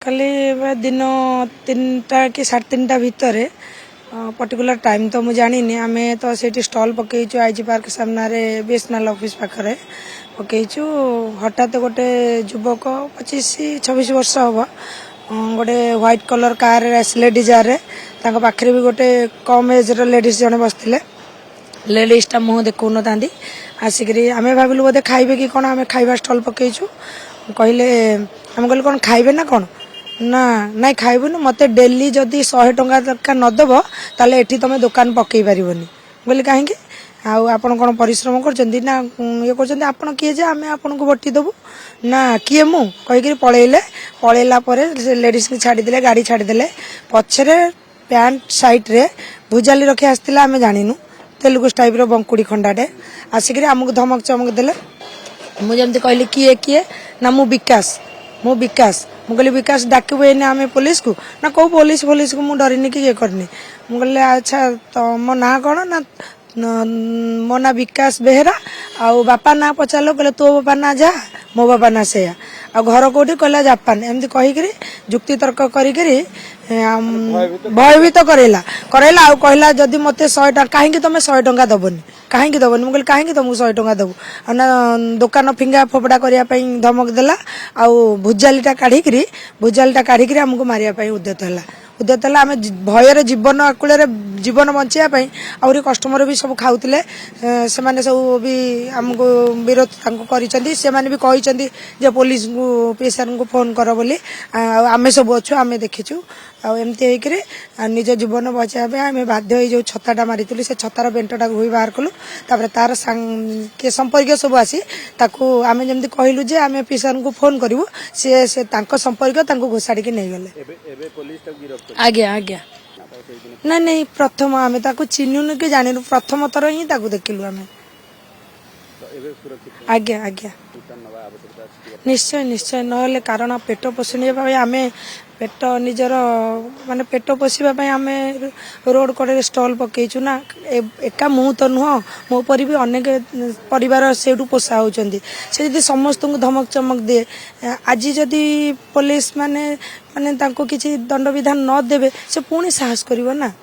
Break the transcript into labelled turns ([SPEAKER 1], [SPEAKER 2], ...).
[SPEAKER 1] କାଲି दिन 3टा कि 3:30 भितर पर्टिकुलर टाइम तो मुझे जानी आमे तो सेठी स्टॉल पकईचु आईजी पार्क सामने बीएसएनएल ऑफिस पाखरे पकईचु हठात गोटे युवक 25-26 वर्ष हम गोटे व्हाइट कलर कार आसिले डिजारे पाखे भी गोटे कम एज लेडीज जने बसते लेडीजटा मुह देखु ना आसिक आम भाविलु बोधे खाइबे कि कौन आम खाइबा स्टल पकईचु कहले आम कहले कौन खाइबे ना कौन ना नाई खाइबुन मत डेली जदि 100 टंका दरकार नदेव ताले एठी तुम दुकान पकई पारिबनी बोली कहीं आपण कौन परिश्रम कर ये कर किए जे आम आपन को बटी देबू ना किए मु कहीकि पलैला लेडीज की छाड़ीदे गाड़ी छाड़ीदे पछरे पैंट साइड रे भुजाली रखी आसला आम जानिनु तेलुगु टाइप रो बंकुड़ी खंडाटे आसिक आमको धमक चमक देले मुझे कहली किए किए ना मु विकास मु कहली विकास डाकबू एने आम पुलिस को ना कौ पुलिस को मु डरनी कि ये करनी मु कहली अच्छा तो मो ना कौन ना मो ना विकास बेहेरा आउ बापा ना पचारो कहले तो बापा ना जा मो बापा ना से आ घर कौटी कहला जापान एमती कहीकि जुक्ति तर्क करी भयभीत करैला आ कहला जदि मते 100 टंका कहीं तुम 100 टंका दबनी कहीं दबनी मुझे कहीं तुमको 100 टंका दबू ना दुकान फिंगा फोपड़ा करने धमक देला आउ भुजालीटा काढ़ी आमको मारिया उद्यत है आम भयर जीवन आकूल जीवन बचाई आहरी कस्टमर भी सब खाऊले से सब भी आमको विरोध भी कहते पुलिस को पीएसआर को फोन कर बोली आम सब अच्छु आम देखीचु आमती निज जीवन बचाई आम बाध्य जो छताटा मारी से छतार बेंटटा हुई बाहर कलु तार किए संपर्क सब आसी आम जमी कहलु जे आम पीएसआर को फोन करूँ सी संपर्क घोषाड़ी नहीं गले आज्ञा आज्ञा नहीं नहीं प्रथम आम चिन्हनु कि जानू प्रथम थर ही देखिलु आम आज्ञा आज्ञा निश्चय निश्चय ना कारण पेट पोषण आम पेट निजर माने पेट पोषापी आम रोड कड़े स्टल पकईचु ना एका मु तो नुह मो पर भी अनेक परिवार से पोषा होती से जब समस्त को धमक चमक दिए आज जदि पुलिस माने किसी दंड विधान न देवे से पुणी साहस करिवो ना।